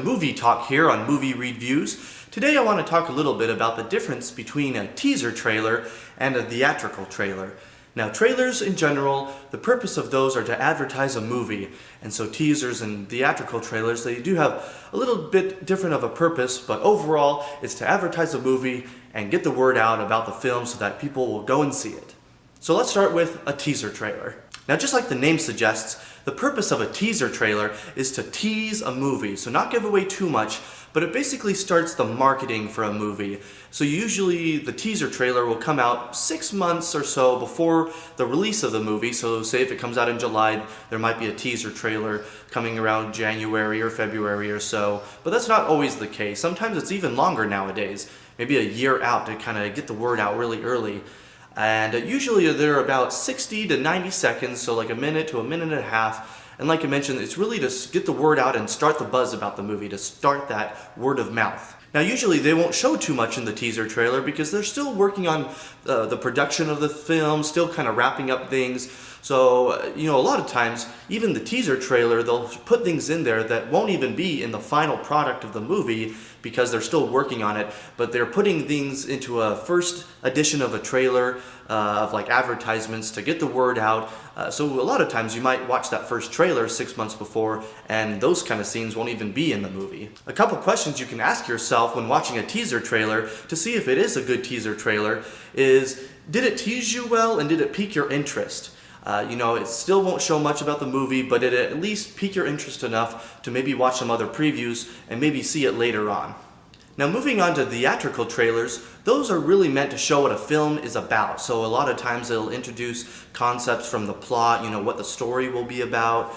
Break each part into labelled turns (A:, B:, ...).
A: Movie Talk here on Movie Reviews. Today I want to talk a little bit about the difference between a teaser trailer and a theatrical trailer. Now, trailers in general, the purpose of those are to advertise a movie, and so teasers and theatrical trailers, they do have a little bit different of a purpose, but overall it's to advertise a movie and get the word out about the film so that people will go and see it. So let's start with a teaser trailer. Now, just like the name suggests, the purpose of a teaser trailer is to tease a movie, so not give away too much, but it basically starts the marketing for a movie. So usually the teaser trailer will come out 6 months or so before the release of the movie. So say if it comes out in July, there might be a teaser trailer coming around January or February or so, but that's not always the case. Sometimes it's even longer nowadays, maybe a year out to kind of get the word out really early. And usually they're about 60 to 90 seconds, so like a minute to a minute and a half. And like I mentioned, it's really to get the word out and start the buzz about the movie, to start that word of mouth. Now usually they won't show too much in the teaser trailer because they're still working on the production of the film, still kind of wrapping up things. So, a lot of times, even the teaser trailer, they'll put things in there that won't even be in the final product of the movie because they're still working on it, but they're putting things into a first edition of a trailer of like advertisements to get the word out. So a lot of times you might watch that first trailer 6 months before, and those kind of scenes won't even be in the movie. A couple questions you can ask yourself when watching a teaser trailer to see if it is a good teaser trailer is, did it tease you well and did it pique your interest? It still won't show much about the movie, but it at least pique your interest enough to maybe watch some other previews and maybe see it later on. Now, moving on to theatrical trailers, those are really meant to show what a film is about. So a lot of times they'll introduce concepts from the plot, what the story will be about,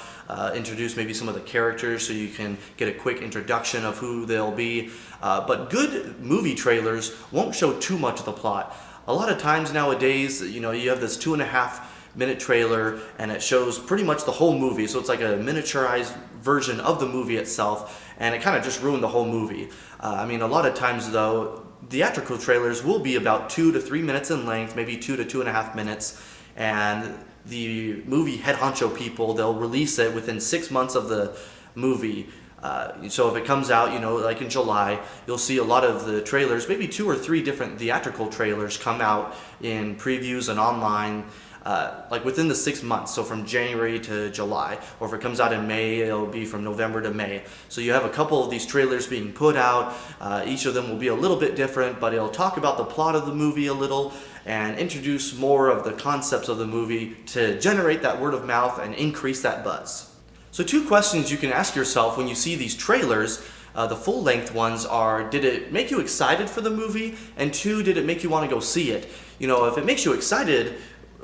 A: introduce maybe some of the characters so you can get a quick introduction of who they'll be. But good movie trailers won't show too much of the plot. A lot of times nowadays, you have this 2.5-minute trailer and it shows pretty much the whole movie, so it's like a miniaturized version of the movie itself, and it kind of just ruined the whole movie. A lot of times though, theatrical trailers will be about 2 to 3 minutes in length, maybe 2 to 2.5 minutes, and the movie head honcho people, they'll release it within 6 months of the movie. So if it comes out, like in July, you'll see a lot of the trailers, maybe 2 or 3 different theatrical trailers come out in previews and online, like within the 6 months, so from January to July, or if it comes out in May, it'll be from November to May. So you have a couple of these trailers being put out. Each of them will be a little bit different, but it'll talk about the plot of the movie a little and introduce more of the concepts of the movie to generate that word of mouth and increase that buzz. So 2 questions you can ask yourself when you see these trailers. The full-length ones are, did it make you excited for the movie? And 2, did it make you want to go see it? If it makes you excited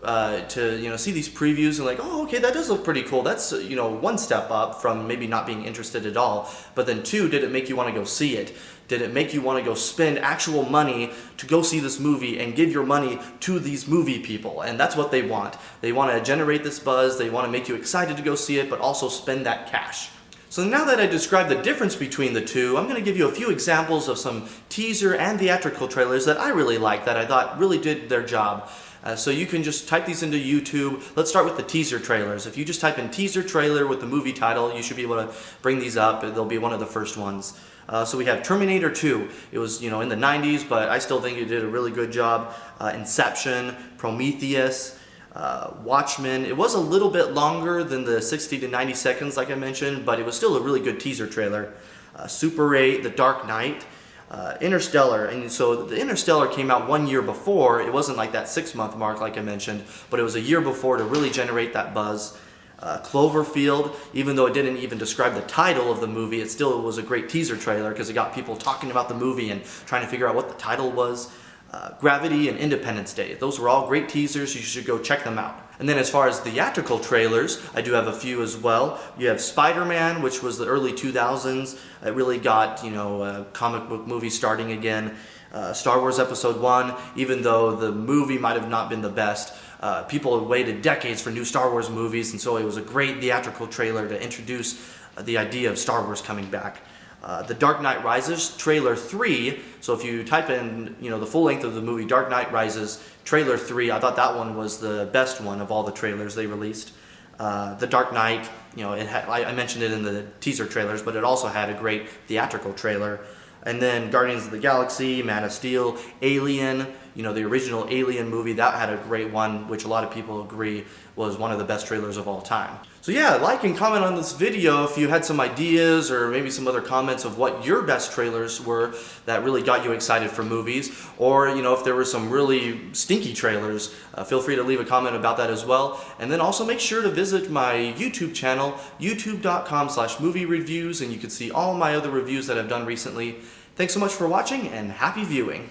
A: to see these previews and like, oh, okay, that does look pretty cool. That's one step up from maybe not being interested at all. But then 2, did it make you want to go see it? Did it make you want to go spend actual money to go see this movie and give your money to these movie people? And that's what they want. They want to generate this buzz. They want to make you excited to go see it, but also spend that cash. So now that I described the difference between the two, I'm going to give you a few examples of some teaser and theatrical trailers that I really like, that I thought really did their job. So you can just type these into YouTube. Let's start with the teaser trailers. If you just type in teaser trailer with the movie title, you should be able to bring these up. They'll be one of the first ones. So we have Terminator 2. It was, in the 90s, but I still think it did a really good job. Inception, Prometheus, Watchmen. It was a little bit longer than the 60 to 90 seconds like I mentioned, but it was still a really good teaser trailer. Super 8, The Dark Knight, Interstellar. And so the Interstellar came out 1 year before. It wasn't like that 6-month mark like I mentioned, but it was a year before to really generate that buzz. Cloverfield, even though it didn't even describe the title of the movie, it still was a great teaser trailer because it got people talking about the movie and trying to figure out what the title was. Gravity and Independence Day. Those were all great teasers. You should go check them out. And then as far as theatrical trailers, I do have a few as well. You have Spider-Man, which was the early 2000s. It really got, comic book movies starting again. Star Wars Episode 1, even though the movie might have not been the best, people had waited decades for new Star Wars movies, and so it was a great theatrical trailer to introduce the idea of Star Wars coming back. The Dark Knight Rises trailer 3, so if you type in the full length of the movie Dark Knight Rises trailer 3, I thought that one was the best one of all the trailers they released. The Dark Knight, you know, I mentioned it in the teaser trailers, but it also had a great theatrical trailer. And then Guardians of the Galaxy, Man of Steel, Alien, you know, the original Alien movie, that had a great one, which a lot of people agree was one of the best trailers of all time. So yeah, like and comment on this video if you had some ideas or maybe some other comments of what your best trailers were that really got you excited for movies, or you know, if there were some really stinky trailers, feel free to leave a comment about that as well. And then also make sure to visit my YouTube channel, youtube.com/movie reviews, and you can see all my other reviews that I've done recently. Thanks so much for watching and happy viewing.